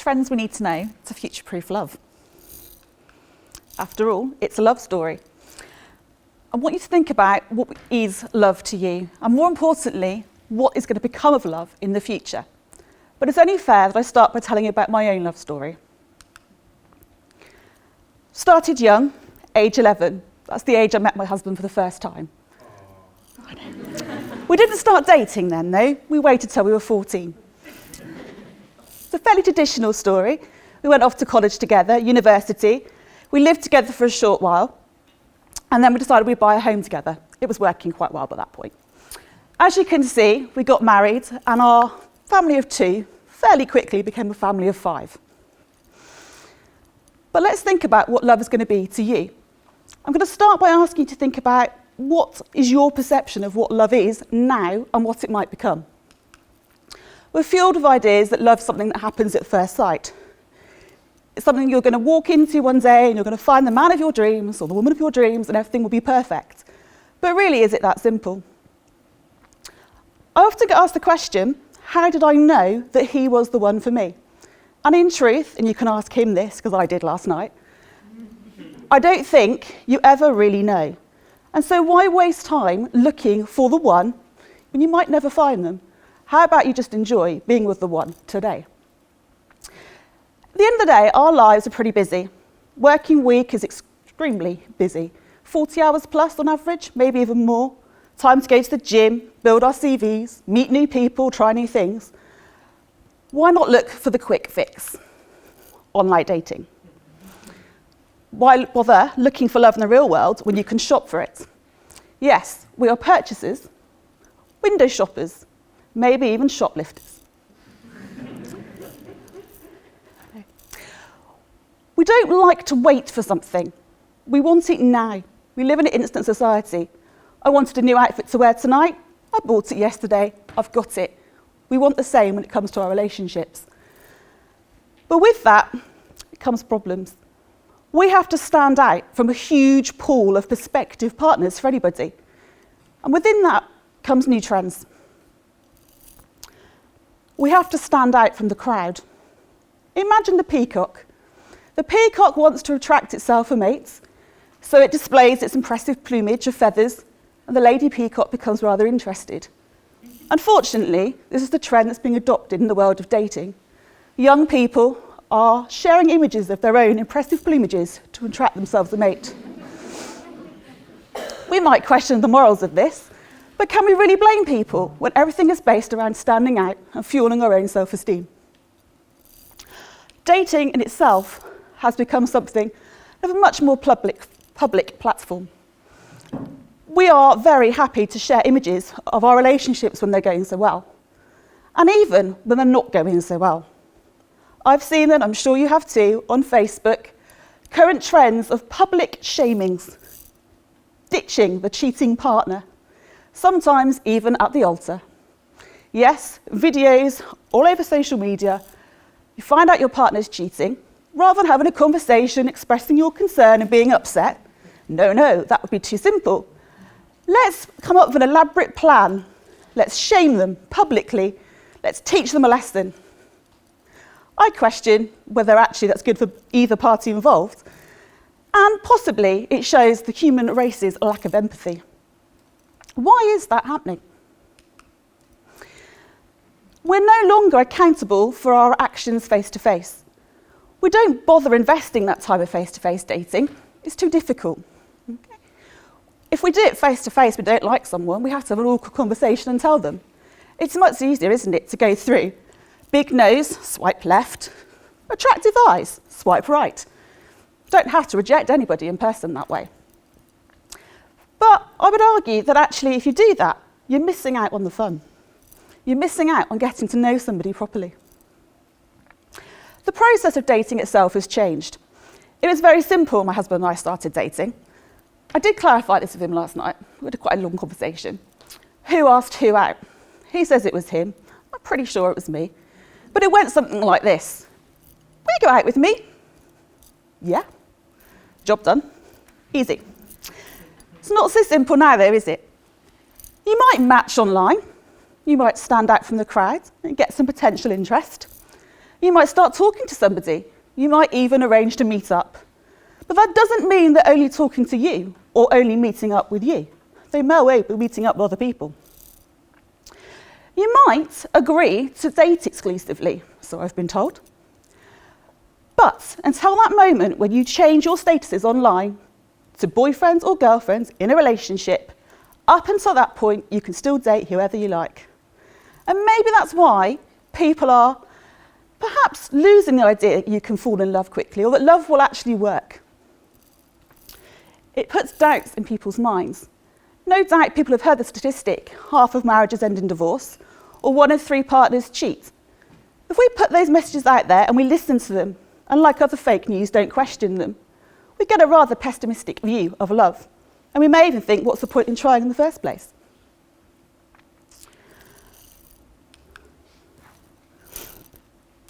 trends we need to know to future-proof love. After all, it's a love story. I want you to think about what is love to you, and more importantly, what is going to become of love in the future. But it's only fair that I start by telling you about my own love story. Started young, age 11. That's the age I met my husband for the first time. We didn't start dating then, though. We waited till we were 14. It's a fairly traditional story. We went off to college together, university. We lived together for a short while, and then we decided we'd buy a home together. It was working quite well by that point. As you can see, we got married, and our family of 2 fairly quickly became a family of 5. But let's think about what love is going to be to you. I'm going to start by asking you to think about what is your perception of what love is now and what it might become. We're filled with ideas that love is something that happens at first sight. It's something you're going to walk into one day and you're going to find the man of your dreams or the woman of your dreams and everything will be perfect. But really, is it that simple? I often get asked the question, how did I know that he was the one for me? And in truth, and you can ask him this because I did last night, I don't think you ever really know. And so why waste time looking for the one when you might never find them? How about you just enjoy being with the one today? At the end of the day, our lives are pretty busy. Working week is extremely busy. 40 hours plus on average, maybe even more. Time to go to the gym, build our CVs, meet new people, try new things. Why not look for the quick fix? Online dating. Why bother looking for love in the real world when you can shop for it? Yes, we are purchasers, window shoppers, maybe even shoplifters. We don't like to wait for something. We want it now. We live in an instant society. I wanted a new outfit to wear tonight. I bought it yesterday. I've got it. We want the same when it comes to our relationships. But with that comes problems. We have to stand out from a huge pool of prospective partners for anybody. And within that comes new trends. We have to stand out from the crowd. Imagine the peacock. The peacock wants to attract itself a mate, so it displays its impressive plumage of feathers, and the lady peacock becomes rather interested. Unfortunately, this is the trend that's being adopted in the world of dating. Young people are sharing images of their own impressive plumages to attract themselves a mate. We might question the morals of this, but can we really blame people when everything is based around standing out and fueling our own self-esteem? Dating in itself has become something of a much more public platform. We are very happy to share images of our relationships when they're going so well, and even when they're not going so well. I've seen it, I'm sure you have too, on Facebook, current trends of public shamings, ditching the cheating partner, sometimes even at the altar. Yes, videos all over social media, you find out your partner's cheating, rather than having a conversation, expressing your concern and being upset. No, that would be too simple. Let's come up with an elaborate plan. Let's shame them publicly. Let's teach them a lesson. I question whether actually that's good for either party involved, and possibly it shows the human race's lack of empathy. Why is that happening? We're no longer accountable for our actions face-to-face. We don't bother investing that time of face-to-face dating. It's too difficult. Okay? If we do it face-to-face, we don't like someone, we have to have an awkward conversation and tell them. It's much easier, isn't it, to go through big nose, swipe left. Attractive eyes, swipe right. Don't have to reject anybody in person that way. But I would argue that actually if you do that, you're missing out on the fun. You're missing out on getting to know somebody properly. The process of dating itself has changed. It was very simple when my husband and I started dating. I did clarify this with him last night. We had quite a long conversation. Who asked who out? He says it was him. I'm pretty sure it was me. But it went something like this. Will you go out with me? Yeah. Job done. Easy. It's not so simple now though, is it? You might match online. You might stand out from the crowd and get some potential interest. You might start talking to somebody. You might even arrange to meet up. But that doesn't mean they're only talking to you or only meeting up with you. They may well be meeting up with other people. You might agree to date exclusively, so I've been told. But until that moment when you change your statuses online to boyfriends or girlfriends in a relationship, up until that point, you can still date whoever you like. And maybe that's why people are perhaps losing the idea that you can fall in love quickly or that love will actually work. It puts doubts in people's minds. No doubt people have heard the statistic, half of marriages end in divorce, or 1 in 3 partners cheat. If we put those messages out there and we listen to them, and like other fake news, don't question them, we get a rather pessimistic view of love. And we may even think, what's the point in trying in the first place?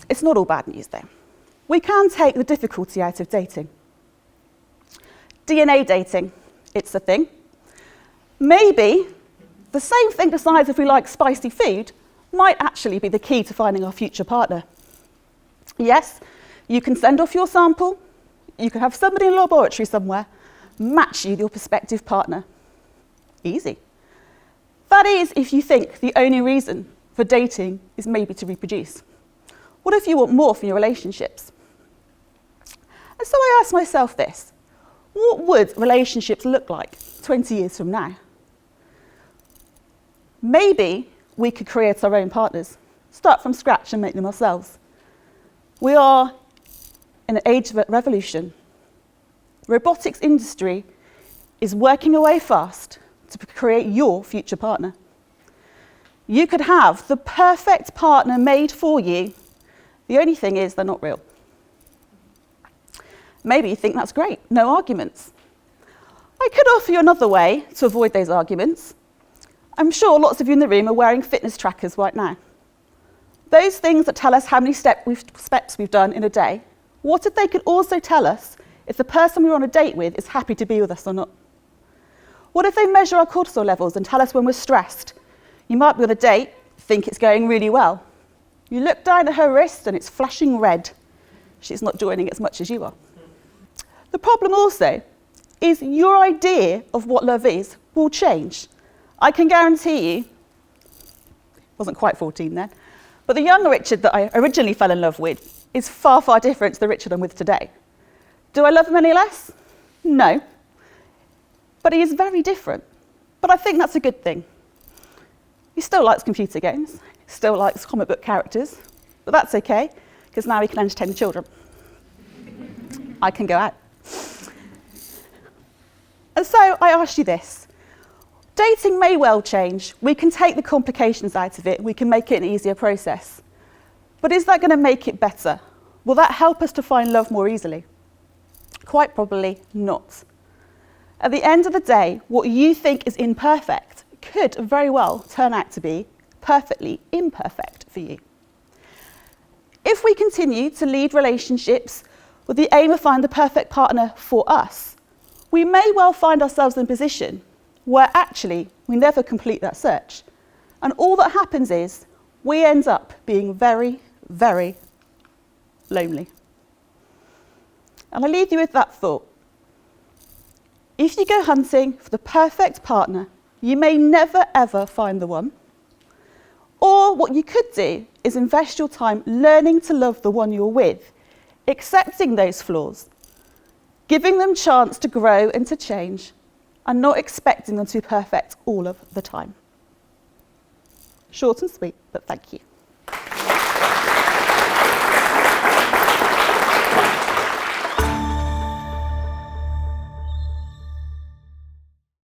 It's not all bad news, though. We can take the difficulty out of dating. DNA dating, it's a thing. Maybe the same thing decides if we like spicy food might actually be the key to finding our future partner. Yes, you can send off your sample, you can have somebody in a laboratory somewhere match you with your prospective partner. Easy. That is if you think the only reason for dating is maybe to reproduce. What if you want more from your relationships? And so I asked myself this: what would relationships look like 20 years from now? Maybe we could create our own partners, start from scratch and make them ourselves. We are in an age of revolution. The robotics industry is working away fast to create your future partner. You could have the perfect partner made for you. The only thing is they're not real. Maybe you think that's great, no arguments. I could offer you another way to avoid those arguments. I'm sure lots of you in the room are wearing fitness trackers right now. Those things that tell us how many steps we've done in a day, what if they could also tell us if the person we're on a date with is happy to be with us or not? What if they measure our cortisol levels and tell us when we're stressed? You might be on a date, think it's going really well. You look down at her wrist and it's flashing red. She's not joining as much as you are. The problem also is your idea of what love is will change. I can guarantee you, wasn't quite 14 then, but the younger Richard that I originally fell in love with is far, far different to the Richard I'm with today. Do I love him any less? No. But he is very different. But I think that's a good thing. He still likes computer games, still likes comic book characters, but that's okay, because now he can entertain the children. I can go out. And so I asked you this. Dating may well change. We can take the complications out of it. We can make it an easier process. But is that going to make it better? Will that help us to find love more easily? Quite probably not. At the end of the day, what you think is imperfect could very well turn out to be perfectly imperfect for you. If we continue to lead relationships with the aim of finding the perfect partner for us, we may well find ourselves in a position where actually we never complete that search. And all that happens is we end up being very, very lonely. And I leave you with that thought. If you go hunting for the perfect partner, you may never ever find the one. Or what you could do is invest your time learning to love the one you're with, accepting those flaws, giving them chance to grow and to change, and not expecting them to be perfect all of the time. Short and sweet, but thank you.